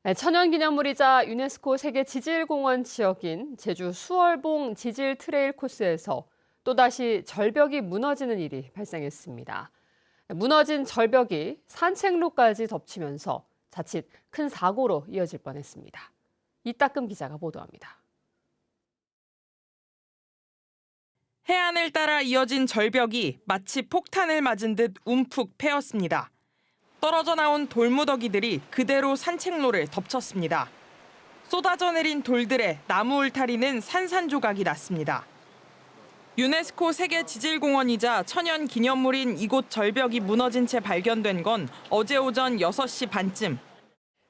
천연기념물이자 유네스코 세계지질공원 지역인 제주 수월봉 지질 트레일 코스에서 또다시 절벽이 무너지는 일이 발생했습니다. 무너진 절벽이 산책로까지 덮치면서 자칫 큰 사고로 이어질 뻔했습니다. 이따금 기자가 보도합니다. 해안을 따라 이어진 절벽이 마치 폭탄을 맞은 듯 움푹 패였습니다. 떨어져 나온 돌무더기들이 그대로 산책로를 덮쳤습니다. 쏟아져 내린 돌들에 나무 울타리는 산산조각이 났습니다. 유네스코 세계지질공원이자 천연기념물인 이곳 절벽이 무너진 채 발견된 건 어제 오전 6시 반쯤.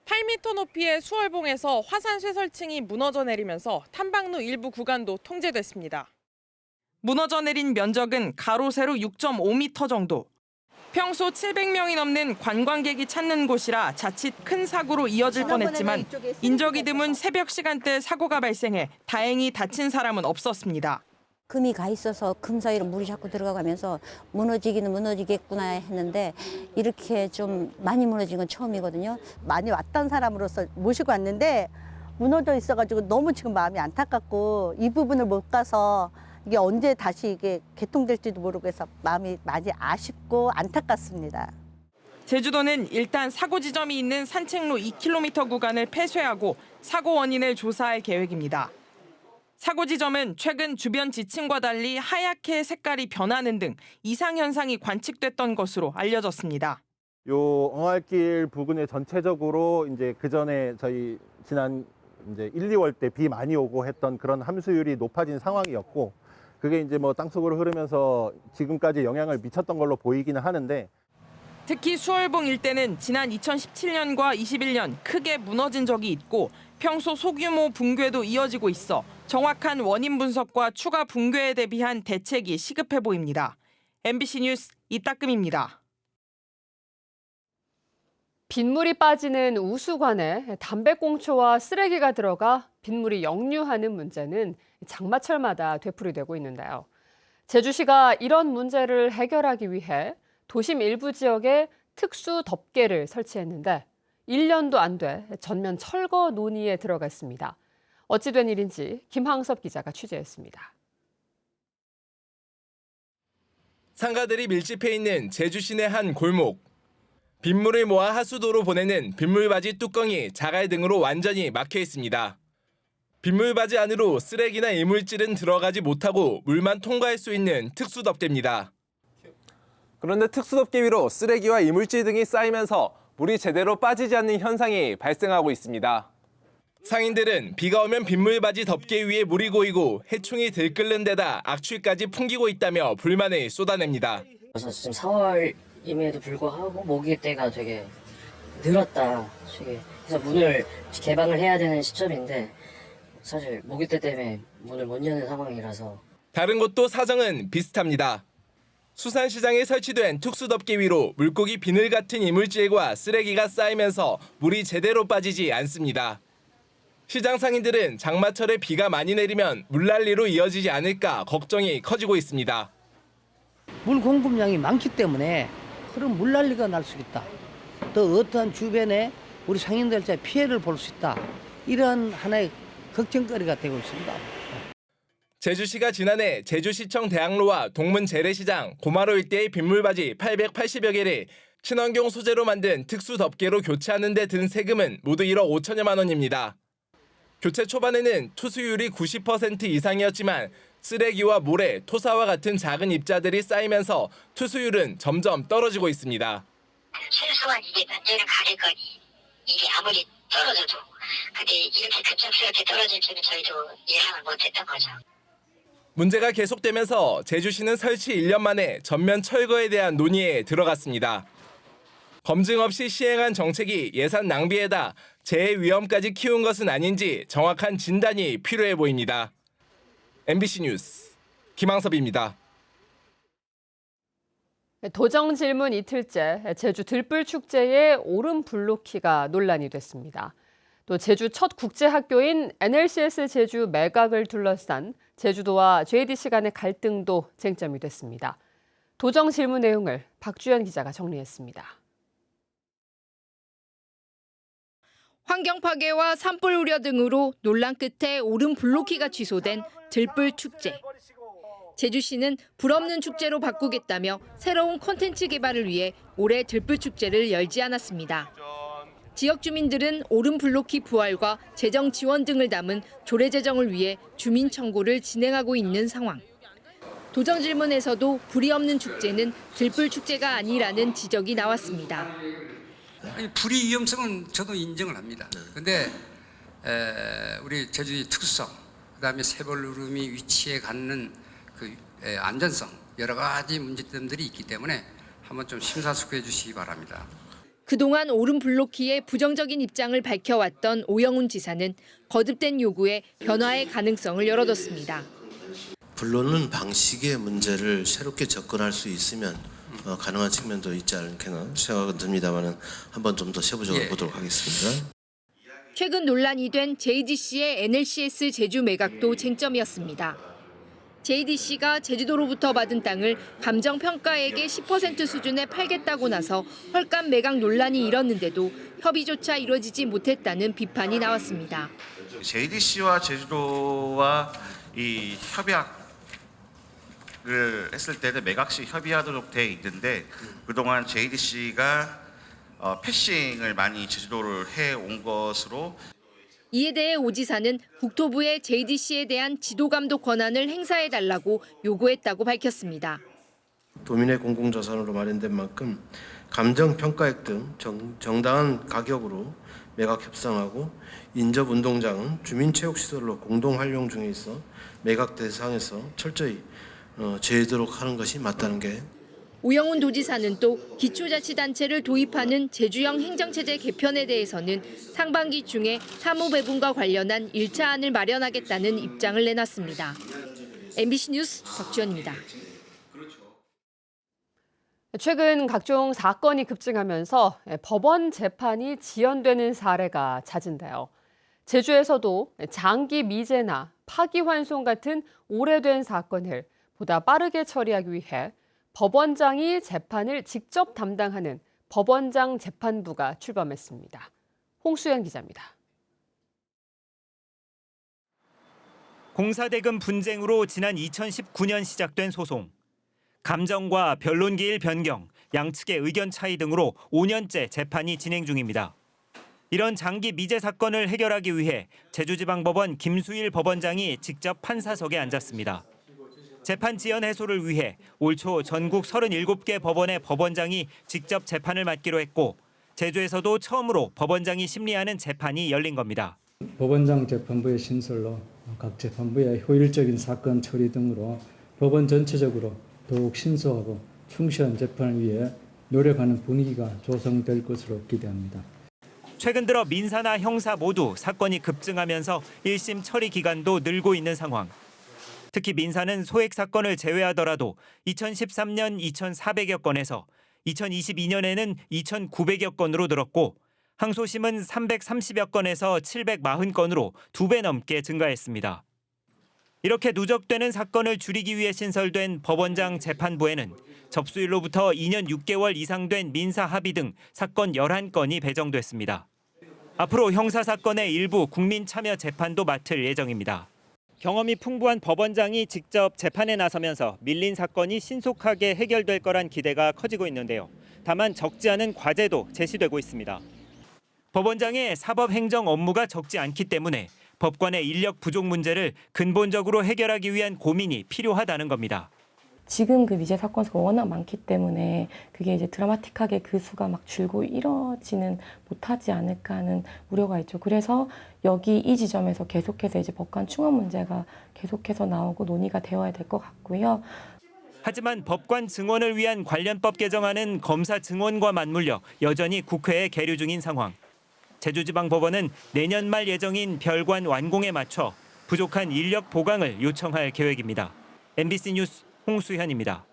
8m 높이의 수월봉에서 화산 쇄설층이 무너져 내리면서 탐방로 일부 구간도 통제됐습니다. 무너져 내린 면적은 가로 세로 6.5m 정도. 평소 700명이 넘는 관광객이 찾는 곳이라 자칫 큰 사고로 이어질 뻔했지만 인적이 드문 새벽 시간대 사고가 발생해 다행히 다친 사람은 없었습니다. 금이 가 있어서 금 사이로 물이 자꾸 들어가면서 무너지기는 무너지겠구나 했는데 이렇게 좀 많이 무너진 건 처음이거든요. 많이 왔던 사람으로서 모시고 왔는데 무너져 있어가지고 너무 지금 마음이 안타깝고 이 부분을 못 가서 이게 언제 다시 이게 개통될지도 모르고 해서 마음이 많이 아쉽고 안타깝습니다. 제주도는 일단 사고 지점이 있는 산책로 2km 구간을 폐쇄하고 사고 원인을 조사할 계획입니다. 사고 지점은 최근 주변 지층과 달리 하얗게 색깔이 변하는 등 이상 현상이 관측됐던 것으로 알려졌습니다. 요 엉알길 부근에 전체적으로 이제 그 전에 저희 지난 이제 1, 2월 때 비 많이 오고 했던 그런 함수율이 높아진 상황이었고 그게 이제 뭐 땅속으로 흐르면서 지금까지 영향을 미쳤던 걸로 보이기는 하는데 특히 수월봉 일대는 지난 2017년과 21년 크게 무너진 적이 있고 평소 소규모 붕괴도 이어지고 있어 정확한 원인 분석과 추가 붕괴에 대비한 대책이 시급해 보입니다. MBC 뉴스 이따금입니다. 빗물이 빠지는 우수관에 담배꽁초와 쓰레기가 들어가 빗물이 역류하는 문제는 장마철마다 되풀이되고 있는데요. 제주시가 이런 문제를 해결하기 위해 도심 일부 지역에 특수 덮개를 설치했는데 1년도 안 돼 전면 철거 논의에 들어갔습니다. 어찌 된 일인지 김항섭 기자가 취재했습니다. 상가들이 밀집해 있는 제주 시내 한 골목. 빗물을 모아 하수도로 보내는 빗물바지 뚜껑이 자갈 등으로 완전히 막혀 있습니다. 빗물바지 안으로 쓰레기나 이물질은 들어가지 못하고 물만 통과할 수 있는 특수덮개입니다. 그런데 특수덮개 위로 쓰레기와 이물질 등이 쌓이면서 물이 제대로 빠지지 않는 현상이 발생하고 있습니다. 상인들은 비가 오면 빗물바지 덮개 위에 물이 고이고 해충이 들끓는 데다 악취까지 풍기고 있다며 불만을 쏟아냅니다. 그래서 지금 4월임에도 불구하고 모기때가 되게 늘었다. 그래서 문을 개방을 해야 되는 시점인데 사실 모기때 때문에 문을 못 여는 상황이라서. 다른 곳도 사정은 비슷합니다. 수산시장에 설치된 특수덮개 위로 물고기 비늘 같은 이물질과 쓰레기가 쌓이면서 물이 제대로 빠지지 않습니다. 시장 상인들은 장마철에 비가 많이 내리면 물난리로 이어지지 않을까 걱정이 커지고 있습니다. 물 공급량이 많기 때문에 그런 물난리가 날 수 있다. 또 어떠한 주변에 우리 상인들자 피해를 볼 수 있다. 이런 하나의 걱정거리가 되고 있습니다. 제주시가 지난해 제주시청 대학로와 동문 재래시장, 고마로 일대의 빗물바지 880여 개를 친환경 소재로 만든 특수덮개로 교체하는 데 든 세금은 모두 1억 5천여만 원입니다. 교체 초반에는 투수율이 90% 이상이었지만 쓰레기와 모래, 토사와 같은 작은 입자들이 쌓이면서 투수율은 점점 떨어지고 있습니다. 최소한 이게 몇 년을 가릴 거니 이게 아무리 떨어져도 근데 이렇게 급작스럽게 떨어질 줄은 저희도 예상을 못했던 거죠. 문제가 계속되면서 제주시는 설치 1년 만에 전면 철거에 대한 논의에 들어갔습니다. 검증 없이 시행한 정책이 예산 낭비에다 재해 위험까지 키운 것은 아닌지 정확한 진단이 필요해 보입니다. MBC 뉴스 김항섭입니다. 도정 질문 이틀째 제주 들불축제의 오름 블로키가 논란이 됐습니다. 또 제주 첫 국제학교인 NLCS 제주 매각을 둘러싼 제주도와 JDC 간의 갈등도 쟁점이 됐습니다. 도정 질문 내용을 박주연 기자가 정리했습니다. 환경 파괴와 산불 우려 등으로 논란 끝에 오름 블로키가 취소된 들불 축제. 제주시는 불 없는 축제로 바꾸겠다며 새로운 콘텐츠 개발을 위해 올해 들불 축제를 열지 않았습니다. 지역 주민들은 오름 블로키 부활과 재정 지원 등을 담은 조례 제정을 위해 주민 청구를 진행하고 있는 상황. 도정 질문에서도 불이 없는 축제는 들불 축제가 아니라는 지적이 나왔습니다. 아니, 불의 위험성은 저도 인정을 합니다. 그런데 우리 제주의 특수성, 그다음에 세벌누름이 위치해 갖는 그 안전성, 여러 가지 문제점들이 있기 때문에 한번 좀 심사숙고해 주시기 바랍니다. 그동안 오름 블로키에 부정적인 입장을 밝혀왔던 오영훈 지사는 거듭된 요구에 변화의 가능성을 열어뒀습니다. 불로는 방식의 문제를 새롭게 접근할 수 있으면 가능한 측면도 있지 않겠나 생각은 듭니다만은 한번 좀 더 세부적으로 보도록 하겠습니다. 최근 논란이 된 JDC의 NLCS 제주 매각도 쟁점이었습니다. JDC가 제주도로부터 받은 땅을 감정평가액의 10% 수준에 팔겠다고 나서 헐값 매각 논란이 일었는데도 협의조차 이루어지지 못했다는 비판이 나왔습니다. JDC와 제주도와 이 협약을 했을 때는 매각 시 협의하도록 돼 있는데 그동안 JDC가 패싱을 많이 제주도를 해온 것으로 이에 대해 오 지사는 국토부에 JDC에 대한 지도감독 권한을 행사해달라고 요구했다고 밝혔습니다. 도민의 공공자산으로 마련된 만큼 감정평가액 등 정당한 가격으로 매각 협상하고 인접운동장은 주민체육시설로 공동 활용 중에 있어 매각 대상에서 철저히 제외하도록 하는 것이 맞다는 게. 오영훈 도지사는 또 기초자치단체를 도입하는 제주형 행정체제 개편에 대해서는 상반기 중에 사무배분과 관련한 1차안을 마련하겠다는 입장을 내놨습니다. MBC 뉴스 박주연입니다. 최근 각종 사건이 급증하면서 법원 재판이 지연되는 사례가 잦은데요. 제주에서도 장기 미제나 파기환송 같은 오래된 사건을 보다 빠르게 처리하기 위해 법원장이 재판을 직접 담당하는 법원장 재판부가 출범했습니다. 홍수연 기자입니다. 공사대금 분쟁으로 지난 2019년 시작된 소송. 감정과 변론기일 변경, 양측의 의견 차이 등으로 5년째 재판이 진행 중입니다. 이런 장기 미제 사건을 해결하기 위해 제주지방법원 김수일 법원장이 직접 판사석에 앉았습니다. 재판 지연 해소를 위해 올 초 전국 37개 법원의 법원장이 직접 재판을 맡기로 했고 제주에서도 처음으로 법원장이 심리하는 재판이 열린 겁니다. 법원장 재판부의 신설로 각 재판부의 효율적인 사건 처리 등으로 법원 전체적으로 더욱 신속하고 충실한 재판을 위해 노력하는 분위기가 조성될 것으로 기대합니다. 최근 들어 민사나 형사 모두 사건이 급증하면서 1심 처리 기간도 늘고 있는 상황. 특히 민사는 소액 사건을 제외하더라도 2013년 2,400여 건에서 2022년에는 2,900여 건으로 늘었고 항소심은 330여 건에서 740건으로 2배 넘게 증가했습니다. 이렇게 누적되는 사건을 줄이기 위해 신설된 법원장 재판부에는 접수일로부터 2년 6개월 이상 된 민사 합의 등 사건 11건이 배정됐습니다. 앞으로 형사 사건의 일부 국민 참여 재판도 맡을 예정입니다. 경험이 풍부한 법원장이 직접 재판에 나서면서 밀린 사건이 신속하게 해결될 거란 기대가 커지고 있는데요. 다만 적지 않은 과제도 제시되고 있습니다. 법원장의 사법행정 업무가 적지 않기 때문에 법관의 인력 부족 문제를 근본적으로 해결하기 위한 고민이 필요하다는 겁니다. 지금 그 미제 사건 수가 워낙 많기 때문에 그게 이제 드라마틱하게 그 수가 막 줄고 이러지는 못하지 않을까 하는 우려가 있죠. 그래서 여기 이 지점에서 계속해서 이제 법관 충원 문제가 계속해서 나오고 논의가 되어야 될 것 같고요. 하지만 법관 증원을 위한 관련법 개정안은 검사 증원과 맞물려 여전히 국회에 계류 중인 상황. 제주지방법원은 내년 말 예정인 별관 완공에 맞춰 부족한 인력 보강을 요청할 계획입니다. MBC 뉴스 홍수현입니다.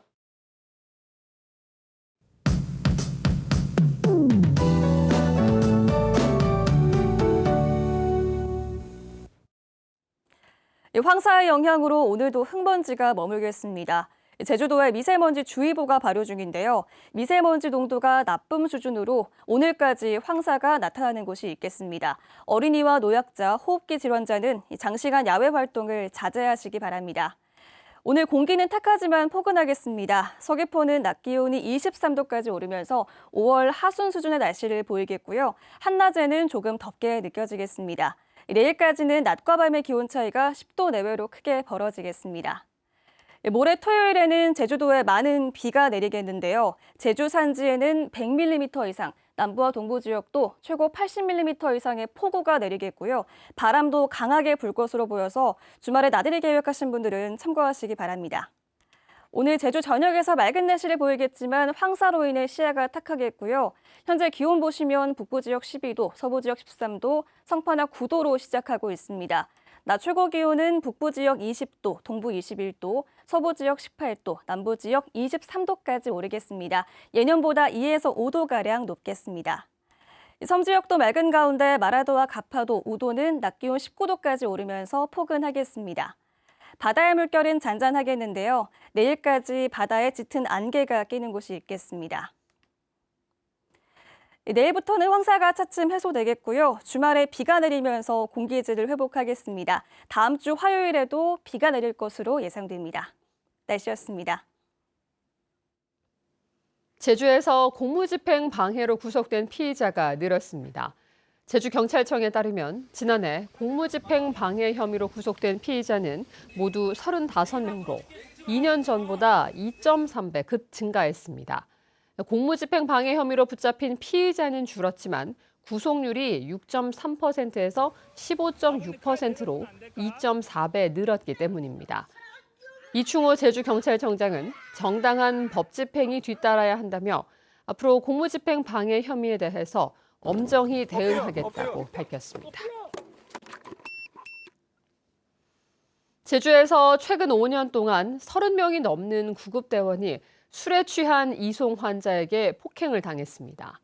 황사의 영향으로 오늘도 흥먼지가 머물겠습니다. 제주도에 미세먼지 주의보가 발효 중인데요. 미세먼지 농도가 나쁨 수준으로 오늘까지 황사가 나타나는 곳이 있겠습니다. 어린이와 노약자, 호흡기 질환자는 장시간 야외 활동을 자제하시기 바랍니다. 오늘 공기는 탁하지만 포근하겠습니다. 서귀포는 낮 기온이 23도까지 오르면서 5월 하순 수준의 날씨를 보이겠고요. 한낮에는 조금 덥게 느껴지겠습니다. 내일까지는 낮과 밤의 기온 차이가 10도 내외로 크게 벌어지겠습니다. 모레 토요일에는 제주도에 많은 비가 내리겠는데요. 제주 산지에는 100mm 이상, 남부와 동부 지역도 최고 80mm 이상의 폭우가 내리겠고요. 바람도 강하게 불 것으로 보여서 주말에 나들이 계획하신 분들은 참고하시기 바랍니다. 오늘 제주 전역에서 맑은 날씨를 보이겠지만 황사로 인해 시야가 탁하겠고요. 현재 기온 보시면 북부 지역 12도, 서부 지역 13도, 성파나 9도로 시작하고 있습니다. 낮 최고 기온은 북부 지역 20도, 동부 21도, 서부 지역 18도, 남부 지역 23도까지 오르겠습니다. 예년보다 2에서 5도가량 높겠습니다. 섬 지역도 맑은 가운데 마라도와 가파도, 우도는 낮 기온 19도까지 오르면서 포근하겠습니다. 바다의 물결은 잔잔하겠는데요. 내일까지 바다에 짙은 안개가 끼는 곳이 있겠습니다. 내일부터는 황사가 차츰 해소되겠고요. 주말에 비가 내리면서 공기질을 회복하겠습니다. 다음 주 화요일에도 비가 내릴 것으로 예상됩니다. 날씨였습니다. 제주에서 공무집행 방해로 구속된 피의자가 늘었습니다. 제주경찰청에 따르면 지난해 공무집행 방해 혐의로 구속된 피의자는 모두 35명으로 2년 전보다 2.3배 급 증가했습니다. 공무집행 방해 혐의로 붙잡힌 피의자는 줄었지만 구속률이 6.3%에서 15.6%로 2.4배 늘었기 때문입니다. 이충호 제주경찰청장은 정당한 법 집행이 뒤따라야 한다며 앞으로 공무집행 방해 혐의에 대해서 엄정히 대응하겠다고 밝혔습니다. 제주에서 최근 5년 동안 30명이 넘는 구급대원이 술에 취한 이송 환자에게 폭행을 당했습니다.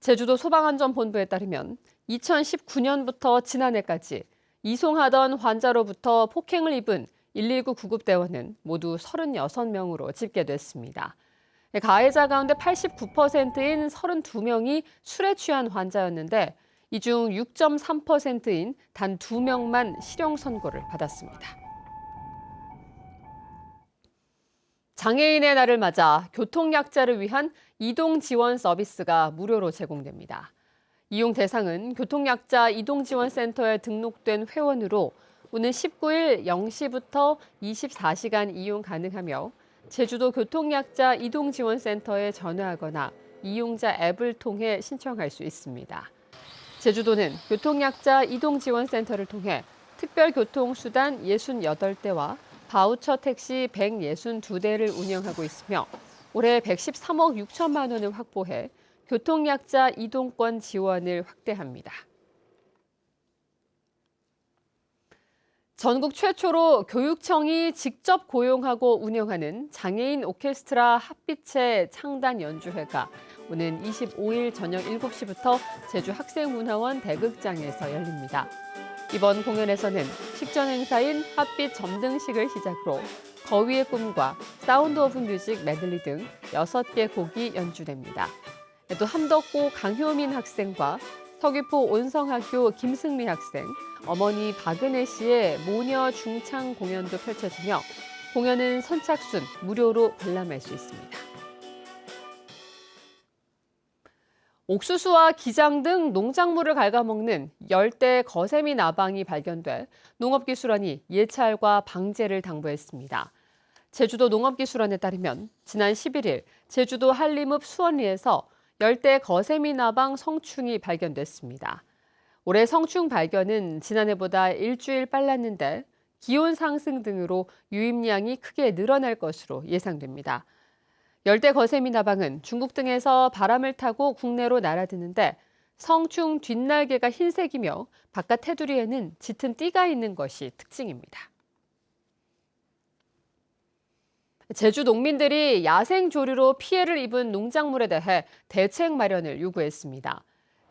제주도 소방안전본부에 따르면 2019년부터 지난해까지 이송하던 환자로부터 폭행을 입은 119 구급대원은 모두 36명으로 집계됐습니다. 가해자 가운데 89%인 32명이 술에 취한 환자였는데 이 중 6.3%인 단 2명만 실형 선고를 받았습니다. 장애인의 날을 맞아 교통약자를 위한 이동 지원 서비스가 무료로 제공됩니다. 이용 대상은 교통약자 이동지원센터에 등록된 회원으로 오는 19일 0시부터 24시간 이용 가능하며 제주도 교통약자 이동지원센터에 전화하거나 이용자 앱을 통해 신청할 수 있습니다. 제주도는 교통약자 이동지원센터를 통해 특별교통수단 68대와 바우처 택시 162대를 운영하고 있으며 올해 113억 6천만 원을 확보해 교통약자 이동권 지원을 확대합니다. 전국 최초로 교육청이 직접 고용하고 운영하는 장애인 오케스트라 핫빛의 창단 연주회가 오는 25일 저녁 7시부터 제주 학생문화원 대극장에서 열립니다. 이번 공연에서는 식전 행사인 핫빛 점등식을 시작으로 거위의 꿈과 사운드 오브 뮤직 메들리 등 6개 곡이 연주됩니다. 또 함덕고 강효민 학생과 서귀포 온성학교 김승미 학생, 어머니 박은혜 씨의 모녀 중창 공연도 펼쳐지며 공연은 선착순 무료로 관람할 수 있습니다. 옥수수와 기장 등 농작물을 갉아먹는 열대 거세미 나방이 발견돼 농업기술원이 예찰과 방제를 당부했습니다. 제주도 농업기술원에 따르면 지난 11일 제주도 한림읍 수원리에서 열대 거세미 나방 성충이 발견됐습니다. 올해 성충 발견은 지난해보다 일주일 빨랐는데 기온 상승 등으로 유입량이 크게 늘어날 것으로 예상됩니다. 열대 거세미 나방은 중국 등에서 바람을 타고 국내로 날아드는데 성충 뒷날개가 흰색이며 바깥 테두리에는 짙은 띠가 있는 것이 특징입니다. 제주 농민들이 야생 조류로 피해를 입은 농작물에 대해 대책 마련을 요구했습니다.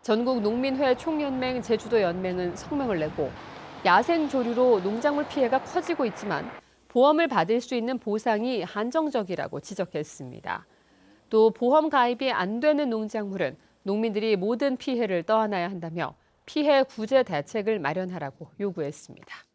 전국 농민회 총연맹 제주도 연맹은 성명을 내고 야생 조류로 농작물 피해가 커지고 있지만 보험을 받을 수 있는 보상이 한정적이라고 지적했습니다. 또 보험 가입이 안 되는 농작물은 농민들이 모든 피해를 떠안아야 한다며 피해 구제 대책을 마련하라고 요구했습니다.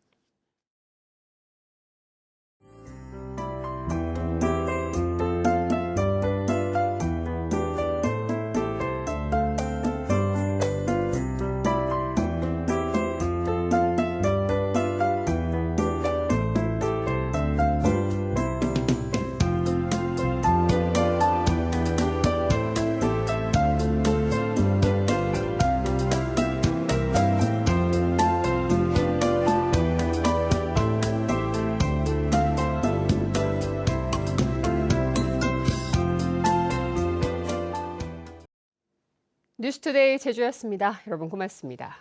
뉴스투데이 제주였습니다. 여러분 고맙습니다.